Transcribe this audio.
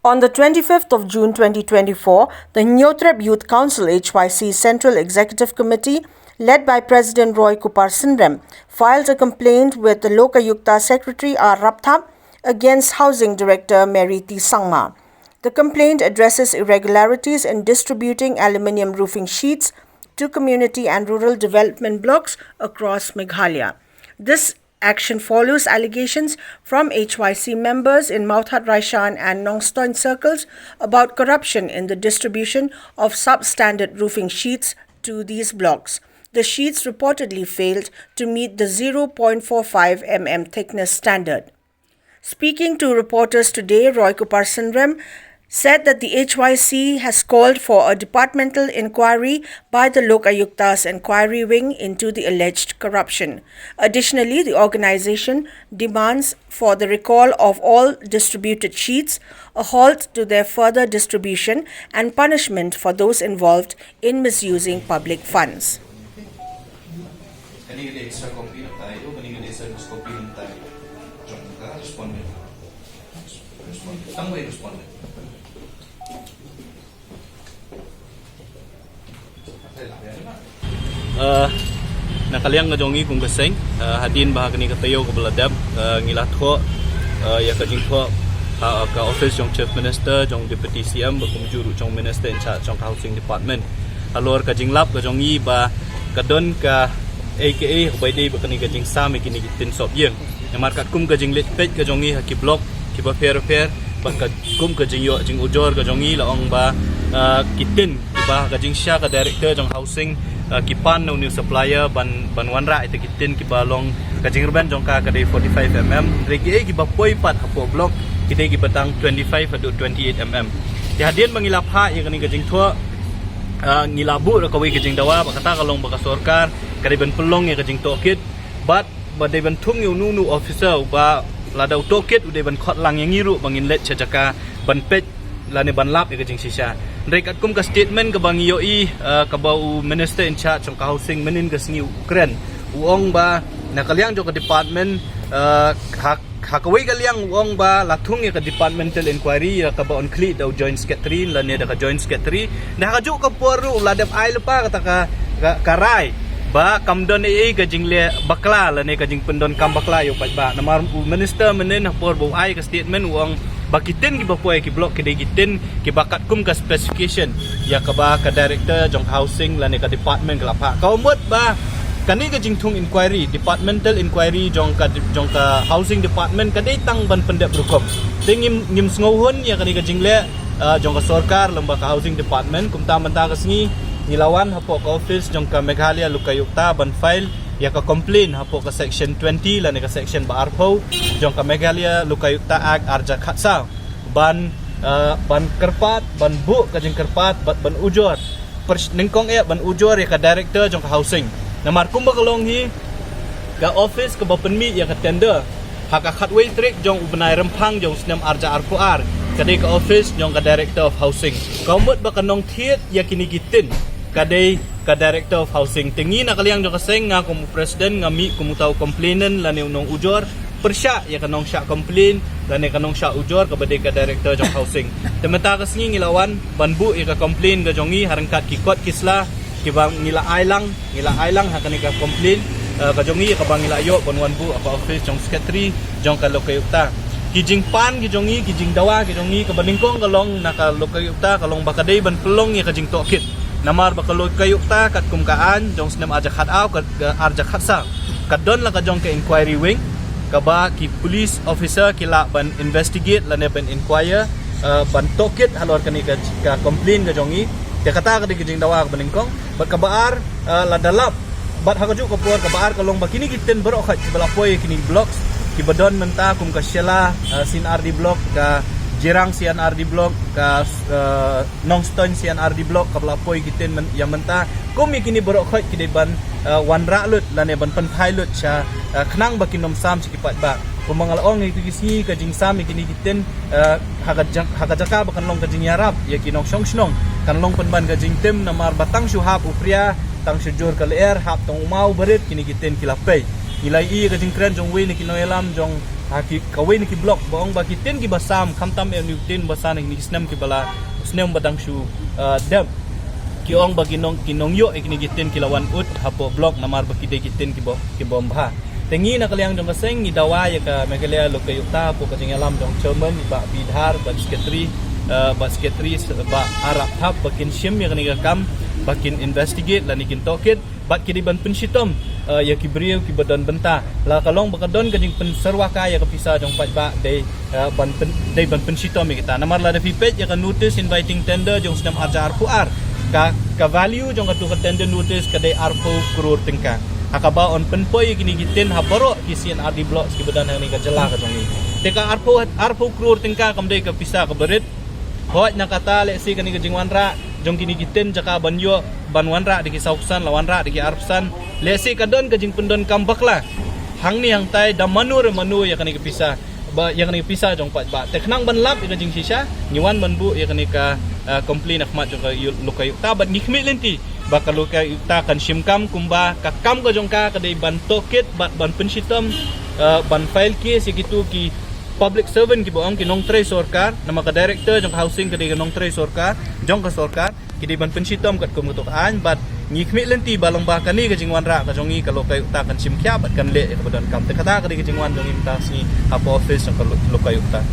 On the 25th of June 2024, the Hynniewtrep Youth Council HYC Central Executive Committee, led by President Roy Kupar Synrem, filed a complaint with the Lokayukta Secretary R Rapthap against Housing Director Mary T. Sangma. The complaint addresses irregularities in distributing aluminium roofing sheets to community and rural development blocks across Meghalaya. This action follows allegations from HYC members in Mawthadraishan and Nongstoiñ Circles about corruption in the distribution of substandard roofing sheets to these blocks. The sheets reportedly failed to meet the 0.45 mm thickness standard. Speaking to reporters today, Roy Kupar Synrem said that the HYC has called for a departmental inquiry by the Lokayukta's inquiry wing into the alleged corruption. Additionally, the organization demands for the recall of all distributed sheets, a halt to their further distribution, and punishment for those involved in misusing public funds. Nakaliang ngajongi kung kasing hadin bahag ni katayo ko beladap ngilat ko ya kajing ko ka office jong chief minister jong deputy CM berkumjuru jong minister in charge jong housing department alor kajing lap kajongi ba kadon ka aka baidei bakani kajing sami kini gitin sop yeng markat kum kajing let page kajongi haki block ki ba fair bangka kum kajing yo jing ujor kajongi laong ba kitin ba kajing sya ka director jong housing kipan no new supplier ban wanra ite kitin kibalong kajing urban jong ka kadai 45 mm regi giba poi pat hapo block kidai gibatang 25 atau 28 mm hadian mangilap ha yang kani kajing thua ngilabu rakawai kajing dawa bakata kalong baka sorkar kadai ban pelong ya kajing tokit but badai ban thung yu nu officer ba ladau tokit udai ban khot lang yang ngiru bangin let chajaka ban pet lane ban lap ya kajing sisa Rekat kum ka statement ka bang yoi ka bau minister in charge ng housing menin ka singi Ukraine uong ba nakaliang jo ka department hakawai kaliang uong ba latung ya ka departmental inquiry ya ka ba on cleat daw joint secretary la ne da ka joint secretary na ka jo ka poru ladap ai lupa kata ka karai ba kamdon ai ka jingle bakla la ne ka jing pendon kam bakla yo ba namar minister menin hapor bau ai ka statement uong bakitin ki bapoy ki block ki gitin ki bakat kum ka specification ya ka ba ka director jong housing la ne ka department ka pa ka umot ba kani ka jingtung inquiry departmental inquiry jong ka housing department ka dai tang ban pendep rukom tingim ngim sngohon ya kani ka jingle jong ka sarkar lamba ka housing department kum ta manta ka singi nilawan hapo ka office jong ka Meghalaya Lokayukta ban file ya ka complain hapo ka section 20 la ne ka section ba arpo jong ka Meghalaya Lokayukta Act arja khatsa ban kerpat ban bu ka jing kerpat ban ujor ningkong ban ujor ya ka director jong ka housing namar kum bakalong hi ka office ka bapenmi ya ka tender haka khatway trick jong ubnai rempang jong snem arja arpo ar kadai ka office jong ka director of housing kaumut ba kanong thiet ya kinigitin kadai ka director of housing tingi nakaliang jo kaseng nga kum president nga mi kumutaw complainant lani unong ujor persya ya kanong sya complain lani kanong sya ujor ka badai ka director jong housing temata kasngi ngilawan banbu ya ka complain ga jongi harangkat kikot kisla kibang ngila ailang hakani ka complain ka jongi ka bang ngila yo bonwanbu apa office jong secretary jong ka Lokayukta kijing pan kijongi kijing dawa kijongi ka baningkong kalong naka Lokayukta kalong bakadai ban pelong ya kajing tokit namar bakalo Lokayukta kat kumkaan jong snem aja khat aw kat arja khatsa kadon la ka jong ka inquiry wing ka ba ki police officer kila ban investigate la ne ban inquire ban tokit halor kani ka complain ka jongi te kata ka dijing dawa ka baningkong bat ka baar la dalap bat hakaju ka por ka baar kalong bakini kiten baro khat balapoy kini blocks ki badon menta kum ka Shela C&RD block ka Jirang C&RD block ka Nongstoiñ C&RD block ka balapoy kiten yang menta kum kini baro khat ki ban wanra lut la ne ban pan pilot sya khnang bakinom sam sikipat ba kumangalaong itu kisi ka jing sam kini kiten hakajaka bakan long ka jing yarap ya kinong song kan long pan ban ka jing tem namar batang syuhap upria tang syujur ka leer hap tong mau berit kini kiten kilapay nilai i ka jingkren jong we ni kinoelam jong haki kawe ni ki blok bong ba ki ten ki basam khamtam e ni ten basan ni snem ki bala snem badang shu dam ki ong ba kinong yo e ni giten ki lawan ut hapo blok namar ba ki de giten ki bomba tengi na kalyang jong kaseng ni dawa ya ka Meghalaya Lokayukta po ka jingalam jong chairman ba bidhar ba secretary ba Rapthap bakin shim ya kaniga kam bakin investigate la nikin tokit bat kidi ban pensitom ya kibriu ki badan benta la kalong bakadon ka jing penserwaka ya kapisa jong pat ba ban pensitom kita namar la da page ya kan notice inviting tender jong sedam ajar puar ka value jong ka tender notice ka dei arpo crore tingka akaba on penpoi kini gitin habaro ki C&RD blocks ki badan ni ka jela ka jong ni teka arpo crore tingka kam dei ka pisa ka berit hoi na kata le si kani ka jingwanra jong kini gitin jaka banyo banwanra diki sauksan lawanra diki arpsan le si kadon ka jing pendon kambakla hang ni hang tai da manu ya kani ka pisa ba ya kani pisa jong pat ba teknang ban lap ka jing sisa nyuan ban bu ya kani ka complain akmat jong ka Lokayukta bat ngikmi lenti ba ka Lokayukta kan simkam kumba ka kam ka jong ka dei ban toket bat ban pensitom ban file case gitu ki public servant ki boong ki Nongstoiñ Circles nama ka director jong housing ka dei Nongstoiñ Circles jong ka Circles ki dei ban pensitom kat kumutukan bat ngikmi lenti balong ba kani ka jingwan ra ka jongi ka Lokayukta kan simkya bat kan le ka badan kam te kata ka dei jingwan jong imta si apa office jong ka Lokayukta